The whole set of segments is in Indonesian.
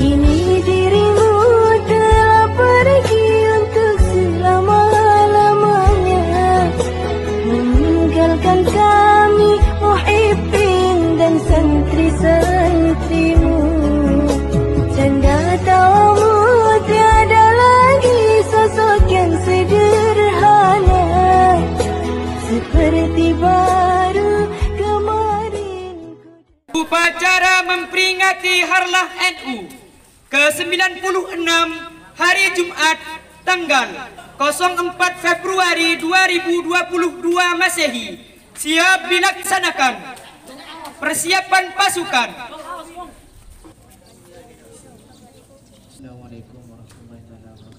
Kini dirimu telah pergi untuk selama-lamanya, meninggalkan kami muhibbin dan santri-santrimu. Tanda tawamu tiada lagi sosok yang sederhana, seperti baru kemarin. Upacara memperingati Harlah NU ke-96 hari Jumat tanggal 04 Februari 2022 Masehi siap dilaksanakan. Persiapan pasukan. Assalamualaikum warahmatullahi wabarakatuh.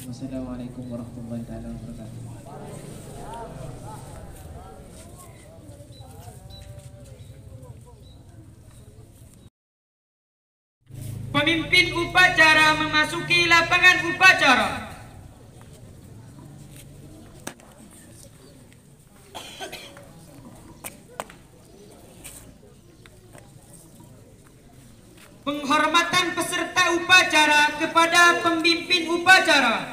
Assalamualaikum warahmatullahi wabarakatuh. Pemimpin upacara memasuki lapangan upacara. Penghormatan peserta upacara kepada pemimpin upacara.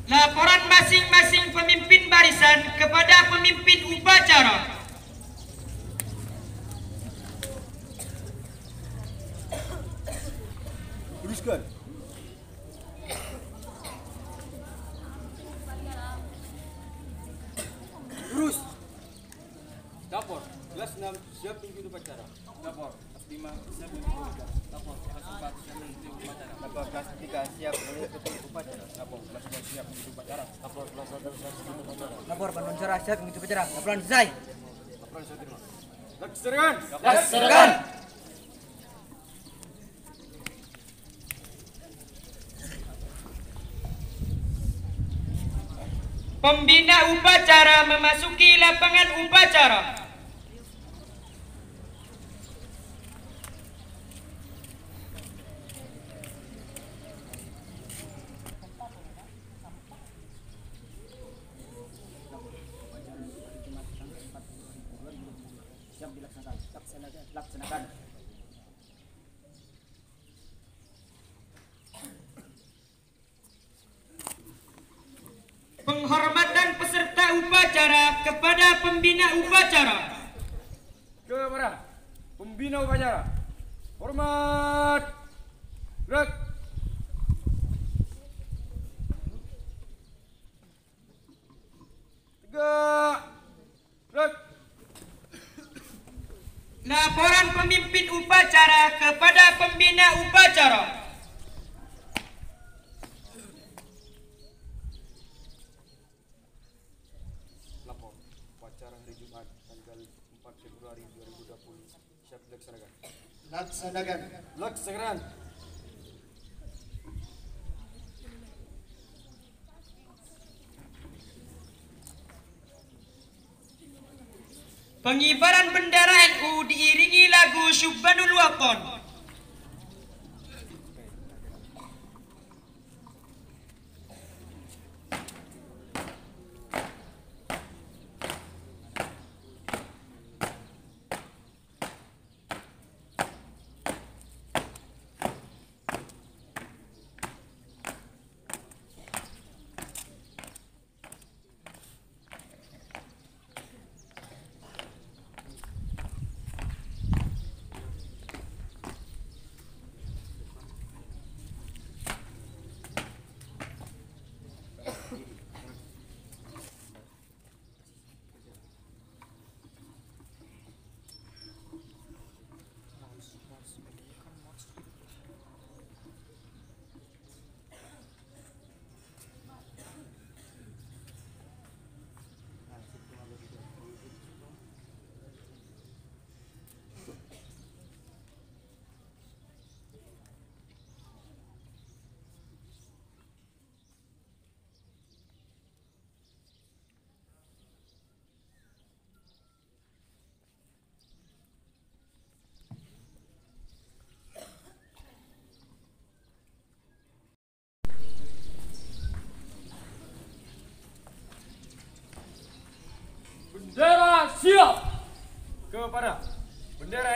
Laporan masing-masing pemimpin barisan kepada pemimpin upacara. Teruskan. Terus. Dapur, kelas 6 siap mengikuti upacara. Dapur, kelas 5 siap mengikuti upacara. Dapur, kelas 4 siap mengikuti upacara. Dapur, kelas 3 siap mengikuti upacara. Dapur, kelas 2 siap mengikuti upacara. Dapur, kelas 1 siap mengikuti upacara. Lapor Bandung Cerah siap mengikuti upacara. Laporan selesai. Laporan saya terima. Laksanakan. Laksanakan. Pembina upacara memasuki lapangan upacara. Siap dilaksanakan. Laksanakan. Penghormatan peserta upacara kepada pembina upacara. Kepada pembina upacara. Hormat. Gerak. Tegak. Gerak. Laporan pemimpin upacara kepada pembina upacara. Lapor upacara hari Jumat tanggal 4 Februari 2020 siap dilaksanakan. Laksanakan. Laksanakan. Pengibaran bendera NU diiringi lagu Syubhanul Waton.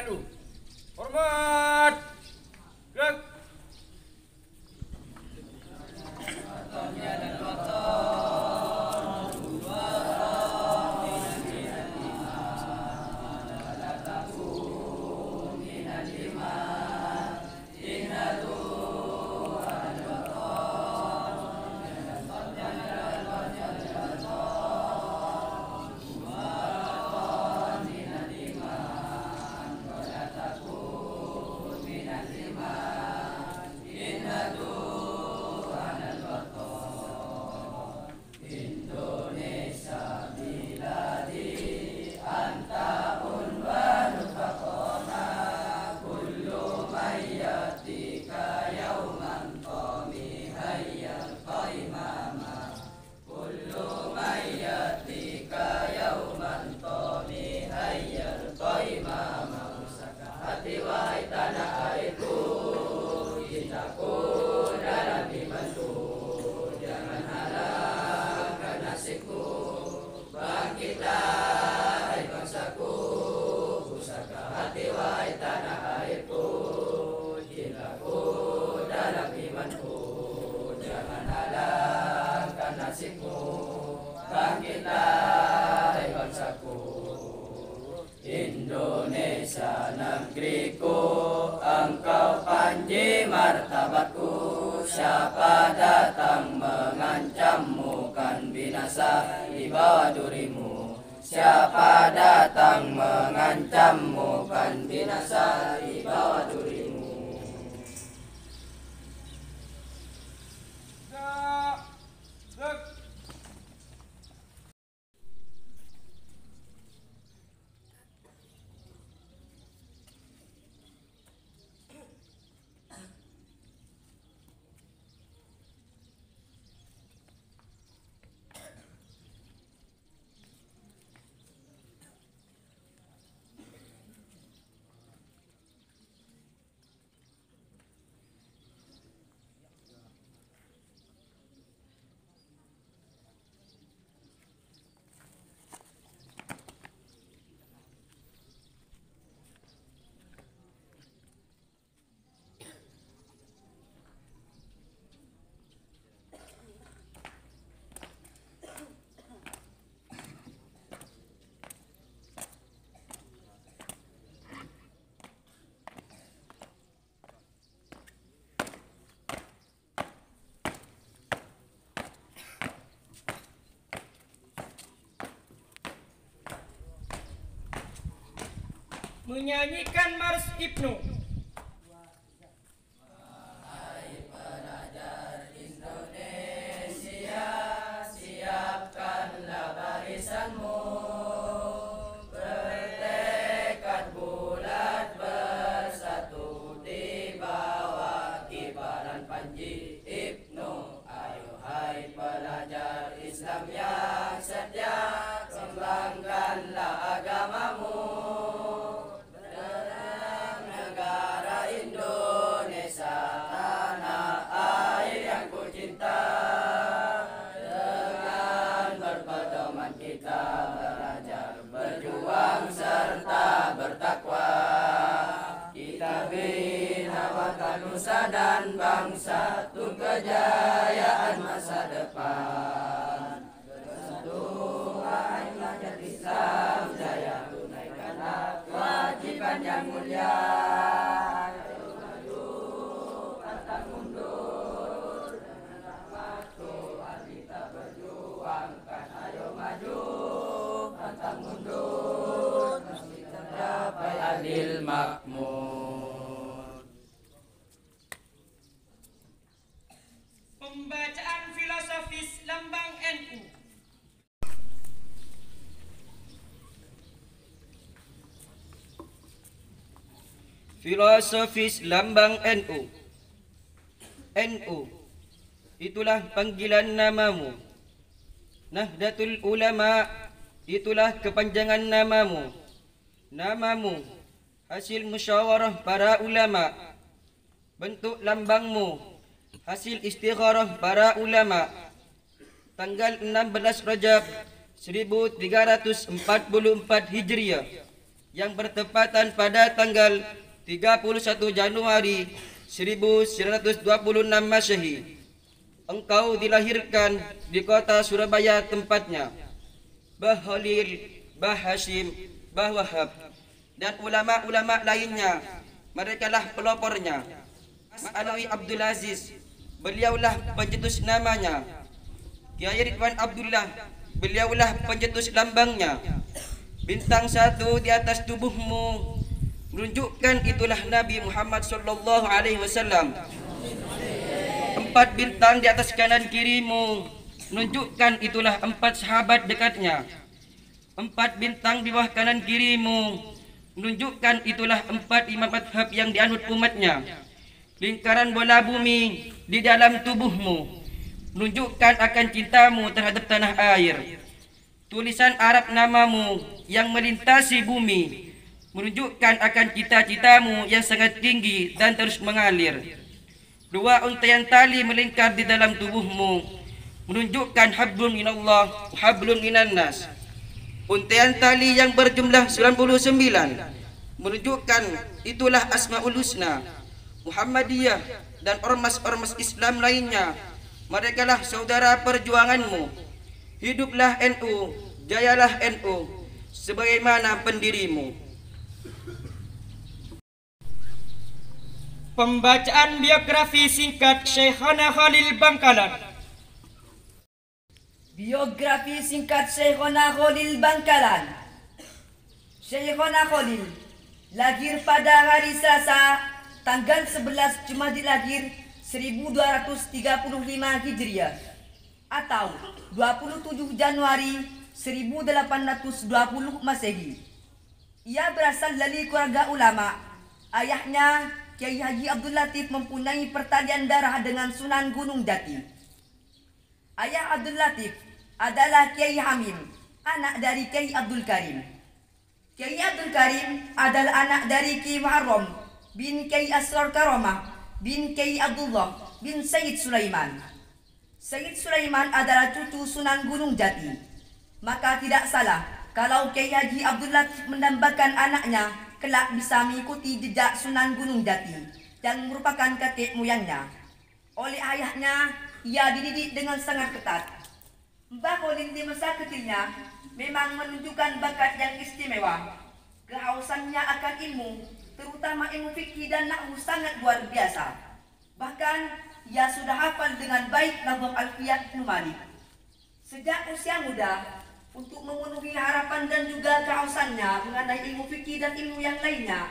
NU. Hormat. Gerak. Indonesia negeriku, engkau panji martabatku. Siapa datang mengancammu kan binasa di bawah durimu. Siapa datang mengancammu kan binasa di bawah durimu. Menyanyikan Mars Ibnu. Siapkanlah barisanmu, bertekad bulat bersatu di bawah kibaran Panji Ibnu. Ayo hai pelajar Islam yang setia, kembangkanlah agamamu. Negara Indonesia, tanah air yang ku cinta. Kita belajar, berjuang serta bertakwa. Kita bina watak nusa dan bangsa, untuk kejayaan masa depan. Bersatulah pelajar Islam jaya, tunaikanlah kewajiban yang mulia. Ayo maju, pantang mundur, dengan rahmat Tuhan kita berjuangkan. Ayo maju, pantang mundur, mesti tercapai adil makmur. Pembacaan filosofis lambang NU. Filosofis lambang NU. NU, itulah panggilan namamu. Nahdlatul Ulama, itulah kepanjangan namamu. Namamu hasil musyawarah para ulama. Bentuk lambangmu hasil istikharah para ulama. Tanggal 16 Rajab 1344 Hijriah, yang bertepatan pada tanggal 31 Januari 1926 Masehi. Engkau dilahirkan di kota Surabaya tempatnya. Bah Khalil, Bah Hashim, Bah Wahab dan ulama-ulama lainnya, merekalah pelopornya. Mas Alawi Abdul Aziz, beliaulah pencetus namanya. Kiai Ridwan Abdullah, beliaulah pencetus lambangnya. Bintang satu di atas tubuhmu menunjukkan itulah Nabi Muhammad sallallahu alaihi wasallam. 4 bintang di atas kanan kirimu menunjukkan itulah 4 sahabat dekatnya. 4 bintang di bawah kanan kirimu menunjukkan itulah 4 imam madhab yang dianut umatnya. Lingkaran bola bumi di dalam tubuhmu menunjukkan akan cintamu terhadap tanah air. Tulisan Arab namamu yang melintasi bumi menunjukkan akan cita-citamu yang sangat tinggi dan terus mengalir. 2 untaian tali melingkar di dalam tubuhmu menunjukkan hablun minallah, hablun minan nas. Untaian tali yang berjumlah 99 menunjukkan itulah Asmaul Husna. Muhammadiyah dan ormas-ormas Islam lainnya, merekalah saudara perjuanganmu. Hiduplah NU, jayalah NU sebagaimana pendirimu. Pembacaan biografi singkat Syekhona Khalil Bangkalan. Biografi singkat Syekhona Khalil Bangkalan. Syekhona Khalil lahir pada hari Selasa tanggal 11 Jumadil Akhir 1235 Hijriah atau 27 Januari 1820 Masehi. Ia berasal dari keluarga ulama. Ayahnya Kiai Haji Abdul Latif mempunyai pertalian darah dengan Sunan Gunung Jati. Ayah Abdul Latif adalah Kiai Hamim, anak dari Kiai Abdul Karim. Kiai Abdul Karim adalah anak dari Kiai Muharram bin Kiai Asrar Karomah bin Kiai Abdullah bin Sayyid Sulaiman. Sayyid Sulaiman adalah cucu Sunan Gunung Jati. Maka tidak salah kalau Kiai Haji Abdul Latif mendambakan anaknya kelak bisa mengikuti jejak Sunan Gunung Jati yang merupakan kakek moyangnya. Oleh ayahnya, ia dididik dengan sangat ketat. Mbah Khalil di masa kecilnya memang menunjukkan bakat yang istimewa. Kehausannya akan ilmu, terutama ilmu fikih dan nahwu sangat luar biasa. Bahkan, ia sudah hafal dengan baik Nahwu Alfiyah Ibnu Malik. Sejak usia muda, untuk memenuhi harapan dan juga kehausannya mengenai ilmu fikih dan ilmu yang lainnya,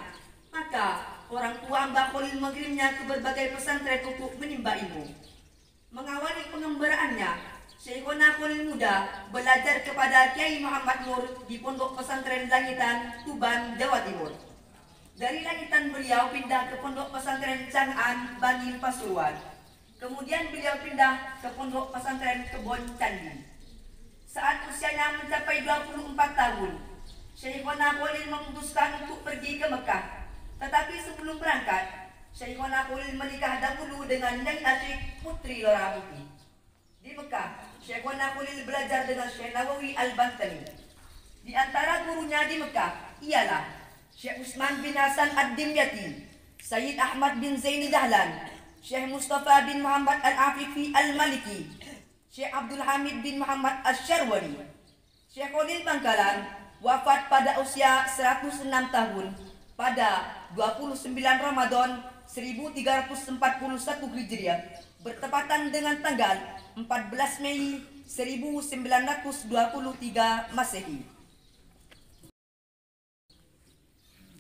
maka orang tua Mbah Khalil mengirimnya ke berbagai pesantren untuk menimba ilmu. Mengawali pengembaraannya, Syekhona Khalil muda belajar kepada Kiai Muhammad Nur di Pondok Pesantren Langitan, Tuban, Jawa Timur. Dari Langitan beliau pindah ke Pondok Pesantren Cang'an, Bangil, Pasuruan. Kemudian beliau pindah ke Pondok Pesantren Kebon Candi. Saat usianya mencapai 24 tahun, Syekhona Khalil memutuskan untuk pergi ke Mekah. Tetapi sebelum berangkat, Syekhona Khalil menikah dahulu dengan Nyai Asyik Putri Lora Putih. Di Mekah, Syekhona Khalil belajar dengan Syekh Nawawi Al-Bantani. Di antara gurunya di Mekah ialah Syekh Utsman bin Hasan Ad-Dimyati, Sayyid Ahmad bin Zaini Dahlan, Syekh Mustafa bin Muhammad Al-Afifi Al-Maliki, Syekh Abdul Hamid bin Muhammad Asy-Syarwani. Syekh Khalil Bangkalan wafat pada usia 106 tahun pada 29 Ramadan 1341 Hijriah bertepatan dengan tanggal 14 Mei 1923 Masehi.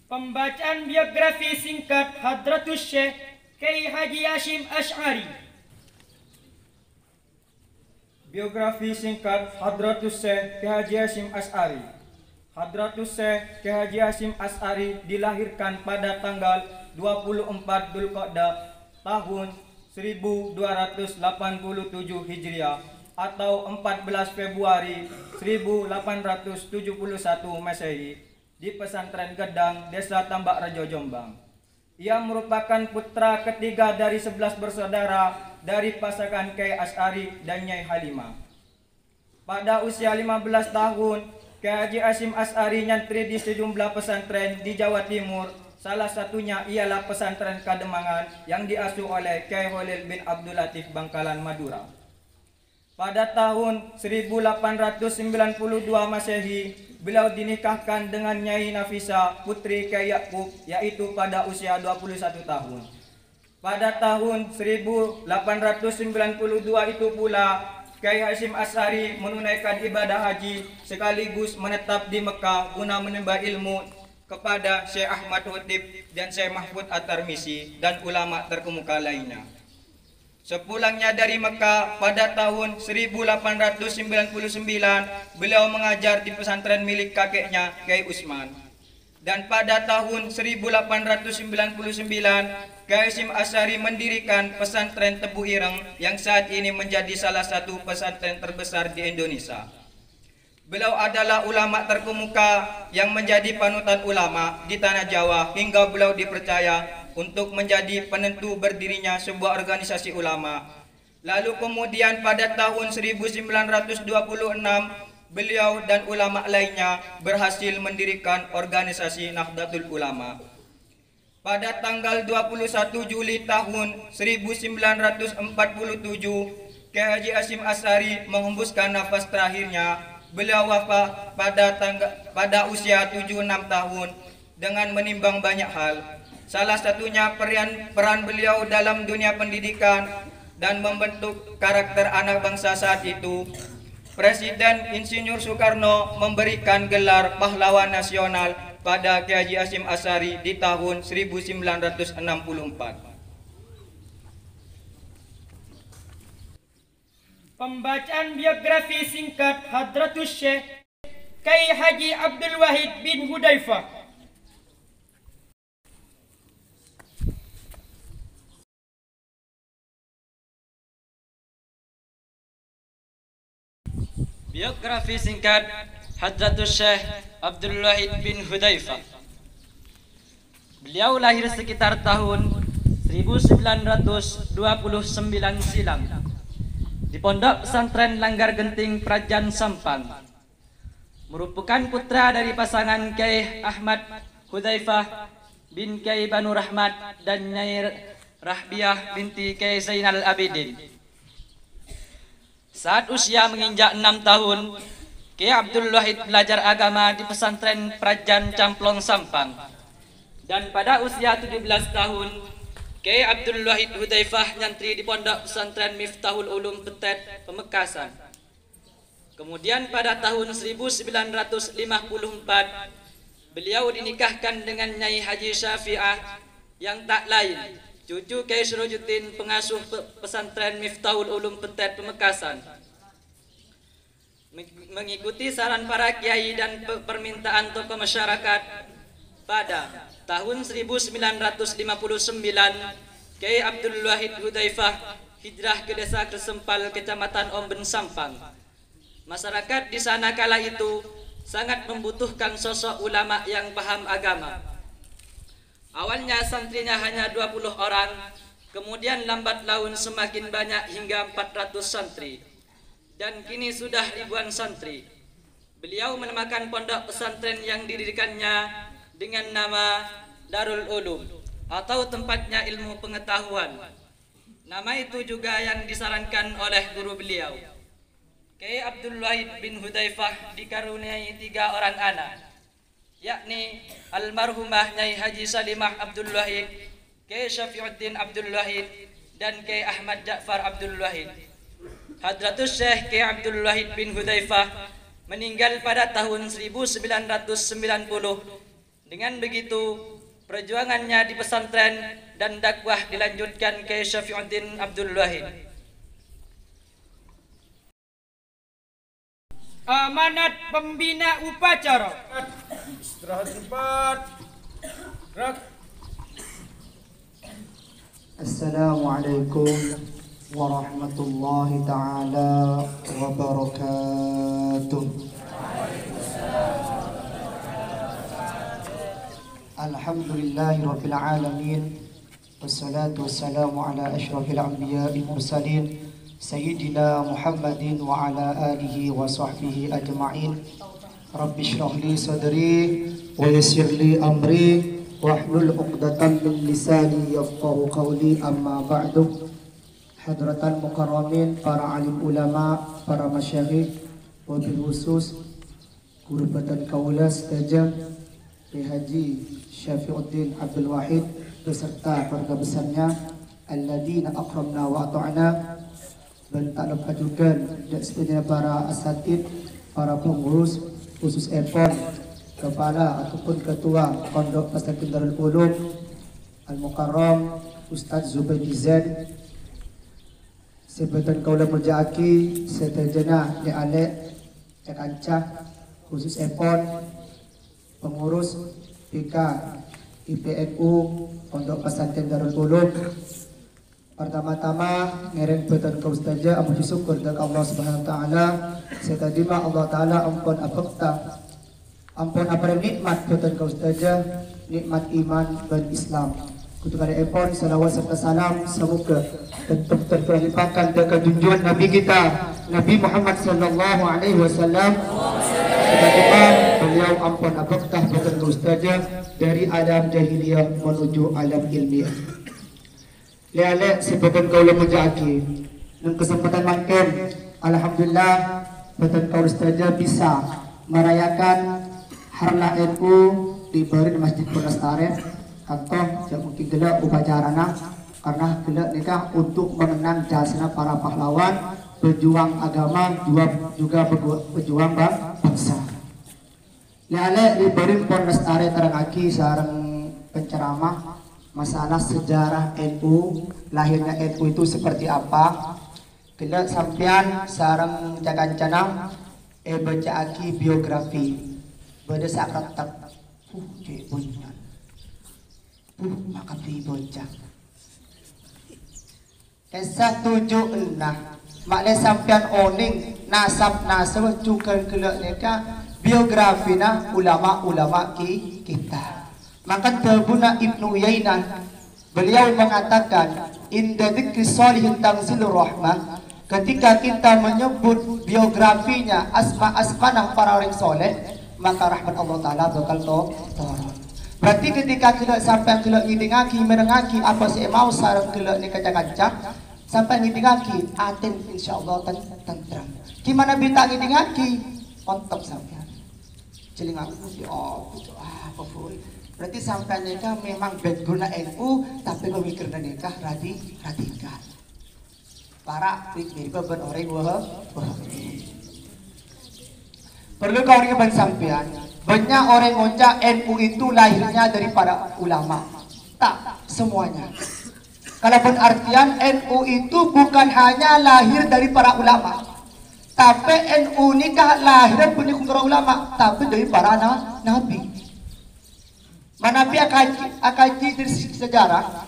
Pembacaan biografi singkat Hadratus Syekh Kiai Haji Hasyim Asy'ari. Biografi singkat Hadratus Syekh Kiai Haji Hasyim Asy'ari. Hadratus Syekh Kiai Haji Hasyim Asy'ari dilahirkan pada tanggal 24 Dzulqa'dah tahun 1287 Hijriah atau 14 Februari 1871 Masehi di Pesantren Gedang, Desa Tambak Rejo, Jombang. Ia merupakan putra ketiga dari 11 bersaudara dari pasangan Kiai Asy'ari dan Nyai Halimah. Pada usia 15 tahun, Kiai Haji Hashim Asy'ari nyantri di sejumlah pesantren di Jawa Timur. Salah satunya ialah pesantren Kademangan yang diasuh oleh Kiai Khalil bin Abdul Latif Bangkalan Madura. Pada tahun 1892 Masehi, beliau dinikahkan dengan Nyai Nafisa, putri Kiai Yakub, yaitu pada usia 21 tahun. Pada tahun 1892 itu pula Kiai Hashim Asy'ari menunaikan ibadah haji sekaligus menetap di Mekah guna menimba ilmu kepada Syekh Ahmad Khotib dan Syekh Mahfud At-Tirmizi dan ulama terkemuka lainnya. Sepulangnya dari Mekah pada tahun 1899, beliau mengajar di pesantren milik kakeknya Kiai Usman. Dan pada tahun 1899, Kiai Hashim Asy'ari mendirikan pesantren Tebu Ireng yang saat ini menjadi salah satu pesantren terbesar di Indonesia. Beliau adalah ulama terkemuka yang menjadi panutan ulama di tanah Jawa hingga beliau dipercaya untuk menjadi penentu berdirinya sebuah organisasi ulama. Lalu kemudian pada tahun 1926, beliau dan ulama lainnya berhasil mendirikan organisasi Nahdlatul Ulama. Pada tanggal 21 Juli tahun 1947, Kiai Haji Hashim Asy'ari menghembuskan nafas terakhirnya. Beliau wafat pada usia 76 tahun dengan menimbang banyak hal. Salah satunya peran beliau dalam dunia pendidikan dan membentuk karakter anak bangsa saat itu. Presiden Insinyur Soekarno memberikan gelar pahlawan nasional pada Kiai Haji Hashim Asy'ari di tahun 1964. Pembacaan biografi singkat Hadratus Syekh Kiai Haji Abdul Wahid bin Hudzaifah. Biografi singkat Hadratus Syekh Abdul Wahid bin Hudzaifah. Beliau lahir sekitar tahun 1929 silam di Pondok Pesantren Langgar Genting Prajan Sampang. Merupakan putra dari pasangan Kiai Ahmad Hudzaifah bin Kiai Banu Rahmat dan Nyai Rahbiah binti Kiai Zainal Abidin. Saat usia menginjak 6 tahun, Kiai Abdul Wahid belajar agama di pesantren Prajan Camplong Sampang. Dan pada usia 17 tahun, Kiai Abdul Wahid Hudzaifah nyantri di pondok pesantren Miftahul Ulum Petet, Pemekasan. Kemudian pada tahun 1954, beliau dinikahkan dengan Nyai Haji Syafi'ah yang tak lain cucu Kiai Sirajuddin, pengasuh pesantren Miftahul Ulum Petet, Pemekasan. Mengikuti saran para kiai dan permintaan tokoh masyarakat, pada tahun 1959 Kiai Abdul Wahid Hudzaifah hijrah ke desa Kesempal, Kecamatan Omben Sampang. Masyarakat di sana kala itu sangat membutuhkan sosok ulama yang paham agama. Awalnya santrinya hanya 20 orang, kemudian lambat laun semakin banyak hingga 400 santri, dan kini sudah ribuan santri. Beliau menamakan pondok pesantren yang didirikannya dengan nama Darul Ulum atau tempatnya ilmu pengetahuan. Nama itu juga yang disarankan oleh guru beliau. Kiai Abdul Wahid bin Hudzaifah dikaruniai 3 orang anak, yakni almarhumah Nyai Haji Salimah Abdul Wahid, Kiai Syafi'uddin Abdul Wahid, dan Kiai Ahmad Ja'far Abdul Wahid. Hadratus Syekh Kiai Abdul Wahid bin Hudzaifah meninggal pada tahun 1990. Dengan begitu, perjuangannya di pesantren dan dakwah dilanjutkan Kiai Syafi'uddin Abdul Wahid. Amanat pembina upacara. Istirahat cepat. Gerak. Assalamualaikum warahmatullahi ta'ala wabarakatuh. Alhamdulillahi rabbil alamin, wassalatu wassalamu ala ashrafil anbiya'i mursalin Sayyidina Muhammadin wa ala alihi wa sahbihi ajma'in. Rabbi shrah li sadri wa yassir li amri wahlul 'uqdatam min lisani yafqahu qawli. Amma ba'du. Hadratan mukarramin, para alim ulama, para masyayikh, wabil khusus guru badan kaula sedaja Haji Syafiuddin Abdul Wahid beserta keluarga besarnya, alladzina akramna wa ata'na, dan tak lupa juga dan sebenarnya para asatid, para pengurus khusus EPON, kepala ataupun ketua Pondok Pesantren Darul Ulum Al-Mukarram Ustaz Zubaidi Zain, sebetan kaula merjaaki setajana di alek cakancah khusus EPON, pengurus PK IPNU Pondok Pesantren Darul Ulum. Pertama-tama ngereng betan kau ustazah amu syukur kepada Allah Subhanahu wa taala. Setadima Allah taala ampun apakta, ampun apa nikmat betan kau ustazah, nikmat iman dan Islam. Kutu kada epon salawat serta salam semoga tetap terlimpahkan dekat junjungan Nabi kita Nabi Muhammad sallallahu alaihi wasallam. Setadima beliau ampun apakta betan kau ustazah dari alam jahiliyah menuju alam ilmiah. Lihat sebetan kaulah menjaki dan kesempatan makin alhamdulillah betan kau ustazah bisa merayakan Harlah NU di Barin Masjid Pelestarian atau yang mungkin gelak upacarana karena gelak nikah untuk mengenang jasa para pahlawan pejuang agama juga pejuang bangsa. Lihat di Barin Pelestarian terangaki sarang penceramah masalah sejarah NU, lahirnya NU itu seperti apa. Kelak sampean sarang jagan-canang bacaaki biografi berdesak retak cek bunyan maka bocah Esa 76 makna sampean oning nasab juga kelak neka biografina ulama-ulama kita. Maka terbuna Ibnu Uyainah beliau mengatakan inda dzikri sholihin tanzilur rahmah, ketika kita menyebut biografinya asma-asmanah para orang soleh maka rahmat Allah taala bakal turun. Berarti ketika kita sampai kelak ngidingaki merengaki apa sih mau sareng kelak ni kacang-kacang sampai ngidingaki aten insyaallah tenteram. Gimana bita ngidingaki ontok sampean celing aku apa full. Berarti sampai nikah memang background NU tapi pemikiran nikah radikal. Para pikir beban orang wah. Perlu kau ingat sampean, banyak orang ngoncak NU itu lahirnya dari para ulama. Tak semuanya. Kalau penartian NU itu bukan hanya lahir dari para ulama, tapi NU nikah lahir punya para ulama, tapi dari para nabi. Manabi akan dari sejarah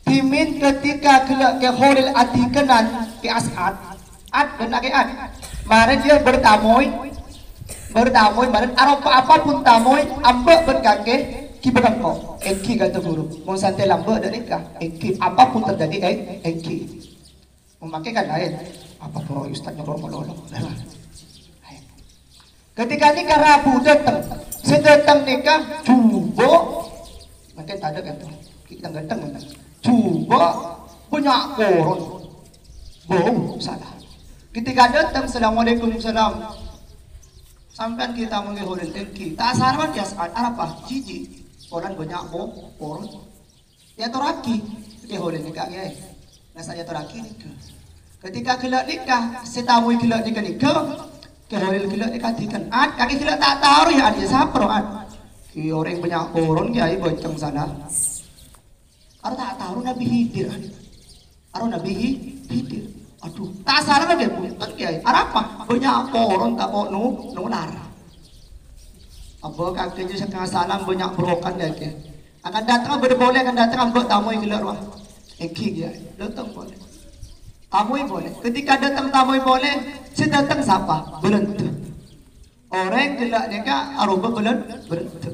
timin ketika ke Khalil Atikenan ke As'ad dan Ad mari dia bertamoy mari apapun tamoy ambek berkake kibagang ko engki kata guru mau santai lambe dari kah engki apapun terjadi engki memakai kan lain apa kalau ustaz nyolong ketika nikah Rabu datang nikah coba makin tak ada kan tuh kita ganteng mana coba banyak koron bau salah ketika datang assalamualaikum salam sampai kita menghoril engki tak sarwan ya saat apa jiji orang banyak koron ya toraki dihoril nikah ya nasa ya toraki nikah ketika kelak nikah setahu kelak nikah Kehoril kelak dikatikan kaki kelak tak tahu ya ada siapa ki orang banyak koron kiai boceng sana ada tak tahu Nabi Hidir aduh tak salah lagi punten kiai apa banyak koron tak mau nular apa kakinya sekarang salam banyak berokan ya kiai akan datang berboleh akan datang ambek tamu yang keluar eki kiai datang boleh tamu boleh ketika datang tamu boleh sedatang siapa berhenti orang gelak nikah aroba berhenti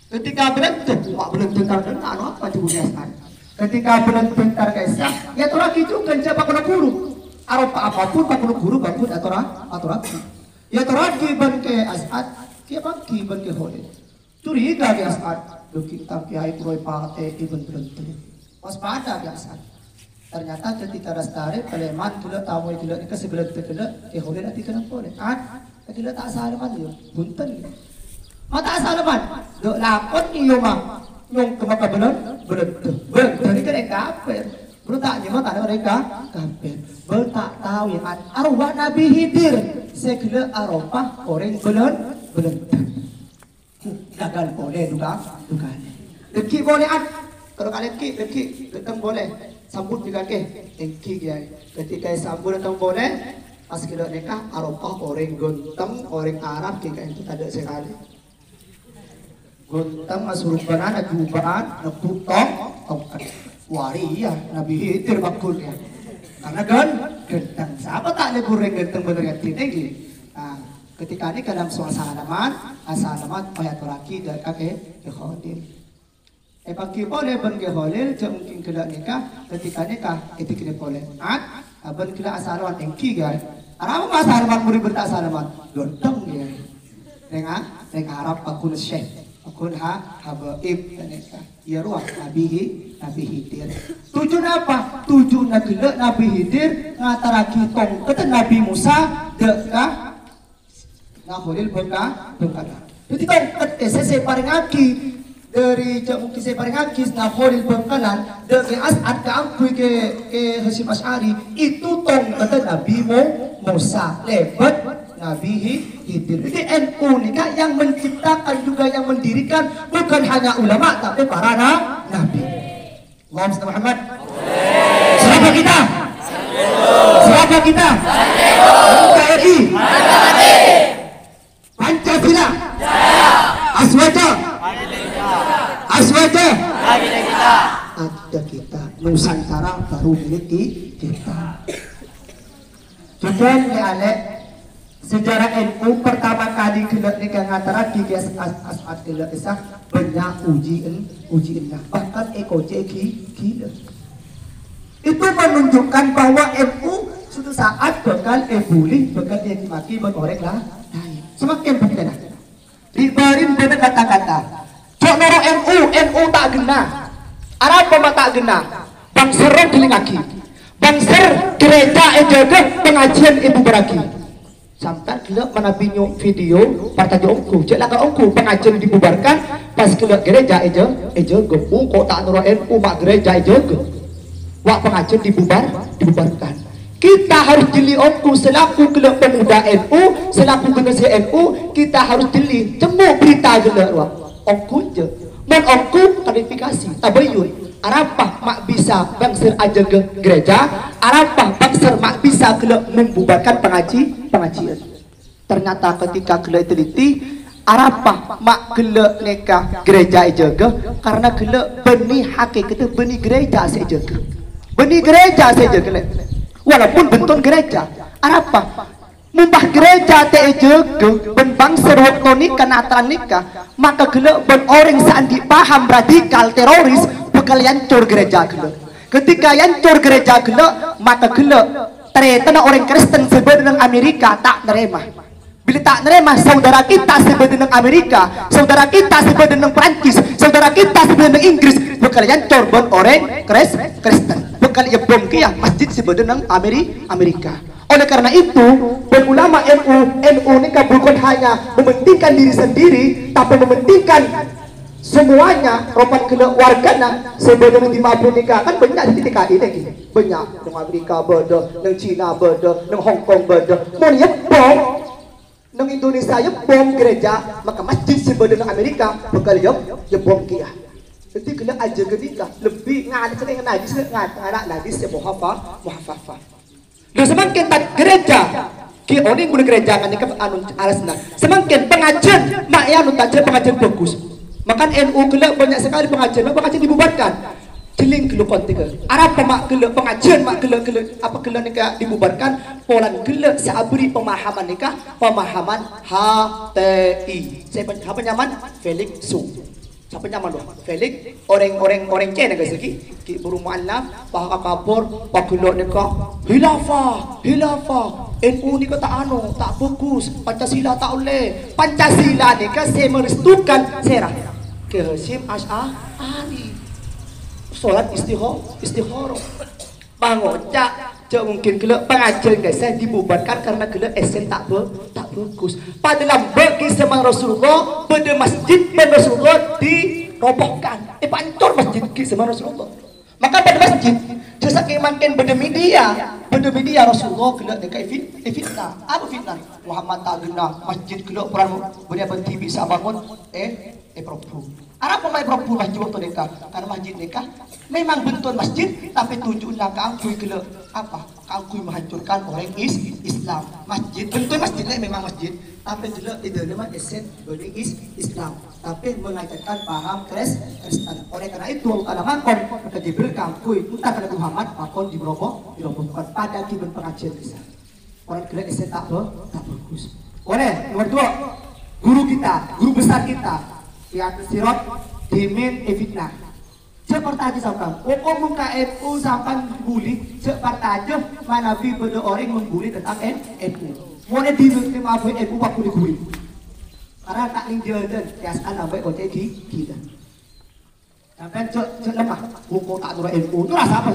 ketika berhenti mak berhenti karena apa dibunyaskan ketika berhenti tarkesa ya tu lagi juga siapa kena guru aroba apapun pak guru bakun atau ya tu lagi ban ke As'ad Kia bangki ban ke hole. Curiga biasa. Duki tak kiai kuroi pate ibn berhenti. Waspada biasa. Ternyata ketika Lestari Paleman kila tamu kila ni sebelah kila hole nanti kena hole. Kila tak salaman dia. Bunten. Mata salaman. Dok lapon ni mah. Nyong kemaka belum berhenti. Berhenti kan kafir. Bertak je mata mereka kafir. Bertak tahu yang arwah Nabi Hidir. Sekila arwah orang belum. Gagal boleh juga. Deki boleh kalau kalian deki datang boleh sambut juga ke deki dia. Ketika sambut datang boleh pas kilo nikah arwah orang gonteng orang Arab kita itu ada sekali. Gonteng asurupan ada jubaan neputong tongkat waria Nabi Hidir bakul ya. Karena genteng siapa tak ada goreng genteng bener yang tinggi. Ketika ini dalam suasana asalamat ayat laki dan kakek keholil. Pagi boleh ben keholil mungkin kena nikah ketika nikah itu kena boleh. Ben kena asalamat engki guys. Arab asalamat murid bertak asalamat gonteng dia. Dengan Arab akun syekh akun habaib nikah. Ya ruah Nabi Hidir. Tujuan apa? Tujuan Nabi Hidir ngataraki tong kata Nabi Musa dekah Naholil bengkak. Jadi tongkat saya paling aki dari mungkin saya paling aki Naholil bengkalan dari As'ad ke Angkui ke Hasyim Asy'ari itu tongkat Nabi Musa lebat Nabi Hidir. Jadi NU nikah yang menciptakan juga yang mendirikan bukan hanya ulama tapi para nabi. Allahumma Muhammad. Siapa kita? NKRI. Pancasila. Aswaja. Ada kita. Nusantara baru milik kita. Juga ya sejarah NU pertama kali kelak nikah antara tiga as'ad kelak isah banyak ujian bahkan gila. Itu menunjukkan bahwa NU suatu saat bakal ebuli bakal dimaki berorek lah. Semakin berkenaan dibarin pada kata-kata cok noro NU tak gena Arab apa tak gena bang serong telingaki bang ser gereja ejaga pengajian ibu beraki sampai kelak mana bingung video partai ongku cek lah ongku pengajian dibubarkan pas kelak gereja ejaga kok tak noro NU mak gereja ejaga wak pengajian dibubarkan. Kita harus jeli ongku selaku kelak pemuda NU, selaku generasi NU, kita harus jeli cemuk berita gelak ongku je. Men ongku klarifikasi, tabayun. Arapah mak bisa bangsir aja ke gereja, arapah bangsir mak bisa kelak membubarkan pengajian. Ternyata ketika kelak teliti, arapah mak kelak nikah gereja aja ke, karena kelak benih hakikat benih gereja saja ke. Benih gereja saja kelak. Walaupun bentuk gereja, apa? Mumpah gereja teje ben bangsa waktu nikah nataran nikah, maka gelak ben orang sandi paham radikal teroris bakal yancur gereja gelak. Ketika yancur gereja gelak, maka gelak ternyata orang Kristen sebenarnya Amerika tak nerima. Bila tak nerima saudara kita sebenarnya Amerika, saudara kita sebenarnya Prancis, saudara kita sebenarnya Inggris bakal yancur ben orang Kristen. Bekal ia bom kia masjid sebenarnya Amerika. Oleh karena itu, ulama NU ini bukan hanya mementingkan diri sendiri, tapi mementingkan semuanya. Ropan kena wargana sebenarnya di Amerika kan banyak di TKI lagi, banyak di Amerika beda, di Cina beda, di Hong Kong beda. Mau bom, di Indonesia bom gereja, maka masjid sebenarnya Amerika bekal bom kia. Jadi kena aja ketika lebih ngan kena najis anak najis ya muhafafah. Dan semakin tak gereja, ki oni guna gereja kan nikah anu alasna. Semakin pengajian mak ya anu tajam pengajian bagus. Makan NU kena banyak sekali pengajian dibubarkan. Jeling kelu kontiga. Arab mak kena pengajian mak kena apa kena nikah dibubarkan. Polan kena seabri pemahaman nikah pemahaman HTI. Saya apa nyaman Felix Su. Siapa nyaman loh? Felix orang Cina guys lagi. Ki buru mu'allaf, pak kabur, pak gelok nikah, hilafah. NU ni kata anu tak bagus, Pancasila tak boleh. Pancasila ni kan saya merestukan serah ke Hasyim Asy'ari. Solat istihara. Bangocak cak mungkin kelak pengajian guys saya dibubarkan karena kelak esen tak bagus. Padahal bagi semang Rasulullah pada masjid Rasulullah dirobohkan. Pancor masjid ki semang Rasulullah. Maka pada masjid jasa makin pada media Rasulullah kelak dekat fitnah. Apa fitnah? Muhammad tak guna masjid kelak peran boleh berhenti bisa bangun propu. Arab pemain propu masjid waktu nikah. Karena masjid nikah memang bentuk masjid tapi tunjuklah keangkui kelak apa? Keangkui menghancurkan orang Islam. Masjid bentuk masjid memang masjid tapi kelak itu memang esen dari Islam. Tapi mengajarkan paham Kristen. Oleh karena itu Allah makon maka Jibril keangkui entah karena Muhammad makon dirobohkan pada kiban pengajian bisa. Orang kelak esen tak bagus. Oleh nomor 2 guru besar kita Kiai Sirot Dimin Fitnah. Seperti aja sampai, pokok muka NU sampai bully. Seperti aja mana bi pada orang membuli tentang NU. Mulai dimin maaf NU aku dibully. Karena tak linjadan, kiasan sampai kocek kita. Sampai cek lemah, pokok tak nurah NU itu rasa apa?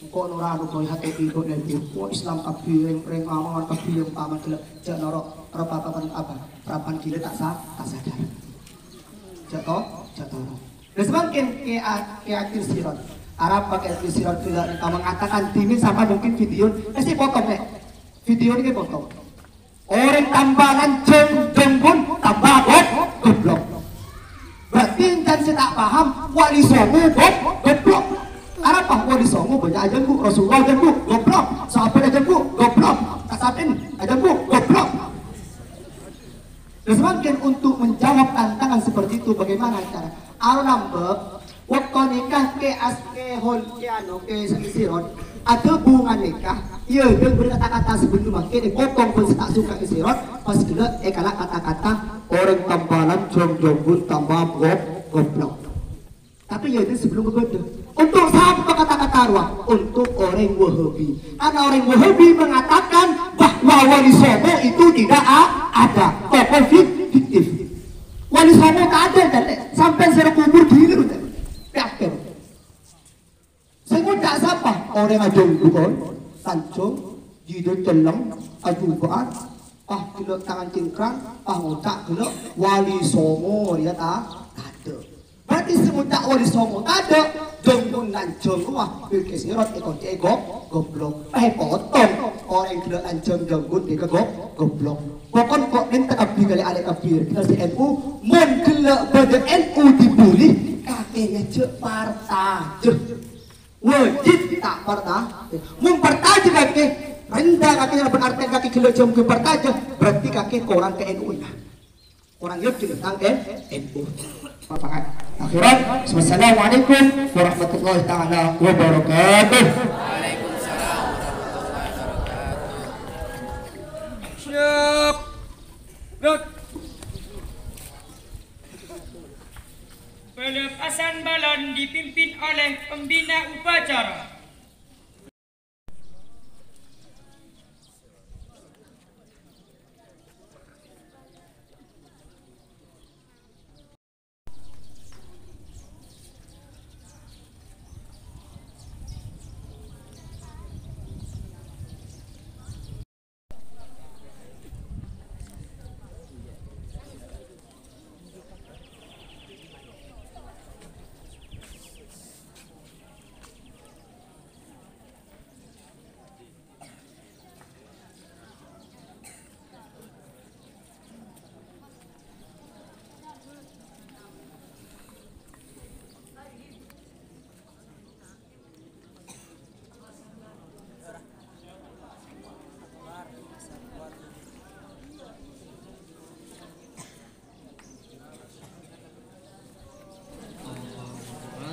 Pokok nurah nurah hati itu dan NU. Islam kafir, reng aman kafir, paman kelak. Cek norok apa? Perapan kita tak sadar. Jatuh. Dan semakin ke akhir sirat Arab pakai akhir sirat tidak mereka mengatakan timin sama mungkin video kasih potong video ini potong orang tambahan jembun tambah goblok berarti dan saya tak paham wali songo goblok Arab apa wali songo banyak aja bu Rasulullah aja bu goblok sahabat aja bu goblok kasatin aja bu goblok. Dan semakin untuk menjawab tantangan seperti itu bagaimana cara? Aro nambah waktu nikah ke hol ke sirot ada bunga nikah iya dia berkata-kata sebelum makin potong pun tak suka sirot pas kena kalah kata-kata orang tambalan jom-jombun tambah goblok tapi ya itu sebelum berbeda untuk siapa kata-kata arwah untuk orang Wahabi karena orang Wahabi mengatakan bahwa wali songo itu tidak ada tokoh fiktif wali songo tak ada dan sampai saya kubur gini udah yakin saya tak siapa orang ajong bukan tancung jidul celeng ajuban kilo tangan cingkrang ngotak kilo wali songo dia tak ada berarti semudah wali songo tak ada jenggun lancung wah pilih sirot goblok potong orang kilo lancung jenggun dia goblok pokoknya kok minta kabir kali alek kabir kita si NU mun kelo pada NU dibuli kakeknya cek partai wajib tak partai mun partai kakek rendah kakeknya berarti kaki kilo jam ke partai berarti kakek orang ke NU nya orang yuk tentang NU akhirat wassalamualaikum warahmatullahi taala wabarakatuh. Waalaikumsalam warahmatullahi wabarakatuh. Siap. Pelepasan balon dipimpin oleh pembina upacara.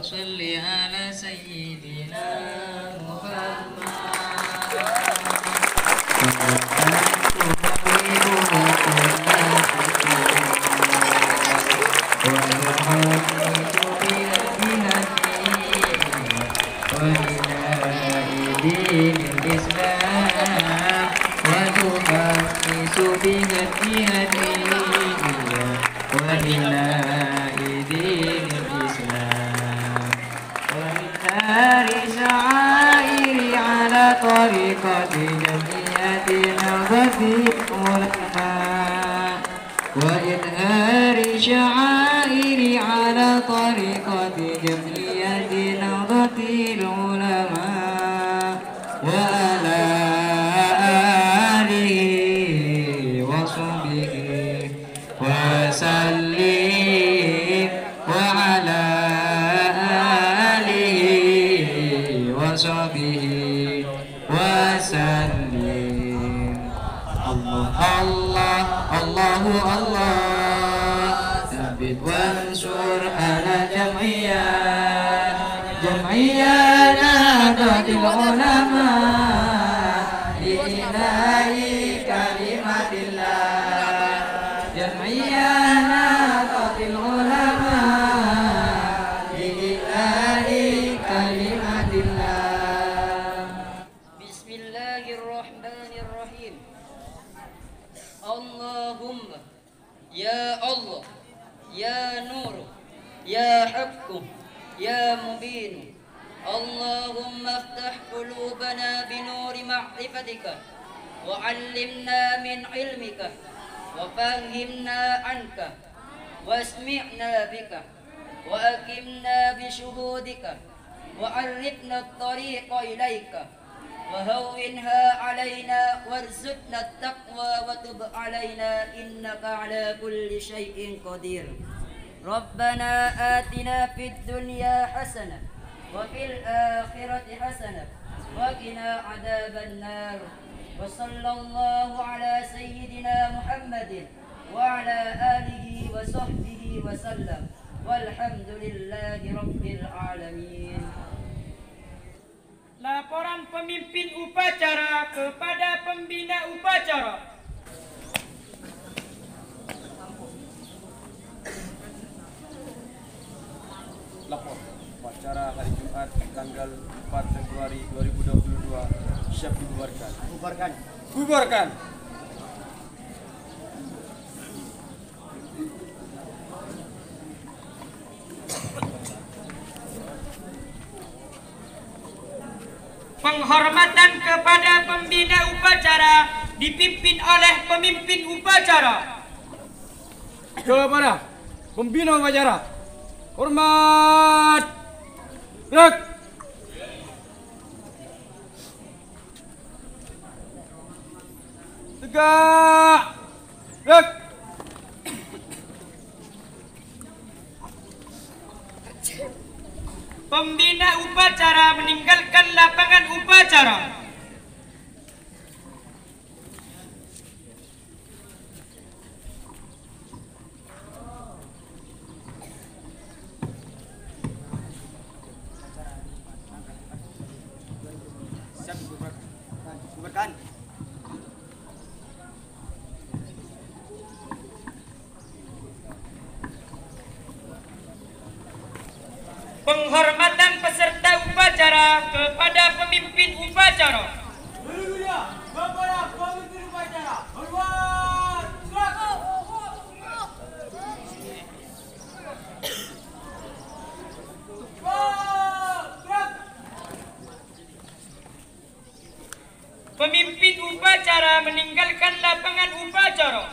صل على سيدنا محمد جمعية وبناء دين الإسلام وإظهار شعائر على طريقة جمعية نهضة العلماء وإظهار شعائر على طريقة جمعية نهضة العلماء وعلى آله وصحبه وسلم وعلى آله وصحبه وسلم الله الله الله ثبت وانصر على جمعية نهضة العلماء لإله كلمة الله جمعية نهضة العلماء لإله كلمة الله. بسم الله الرحمن الرحيم. اللهم يا الله يا نور يا حق يا مبين اللهم افتح قلوبنا بنور معرفتك وعلمنا من علمك وفهمنا عنك واسمعنا بك وأكرمنا بشهودك وعرفنا الطريق إليك وهونها علينا وارزقنا التقوى وتب علينا إنك على كل شيء قدير. ربنا آتنا في الدنيا حسنة وفي الآخرة حسنة وقنا عذاب النار وصلى الله على سيدنا محمد وعلى آله وصحبه وسلم والحمد لله رب العالمين. Laporan pemimpin upacara kepada pembina upacara. Lapor upacara hari Jumat tanggal 4 Februari 2022 siap dibubarkan. Bubarkan. Penghormatan kepada pembina upacara dipimpin oleh pemimpin upacara. Kepada pembina upacara, hormat. Gerak. Tegak. Gerak. Pembina upacara meninggalkan lapangan upacara. Siap bubarkan. Penghormatan peserta upacara kepada pemimpin upacara. Kepada pemimpin upacara. Hormat. Pemimpin upacara meninggalkan lapangan upacara.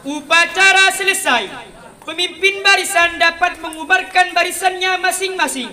Upacara selesai. Pemimpin barisan dapat mengubarkan barisannya masing-masing.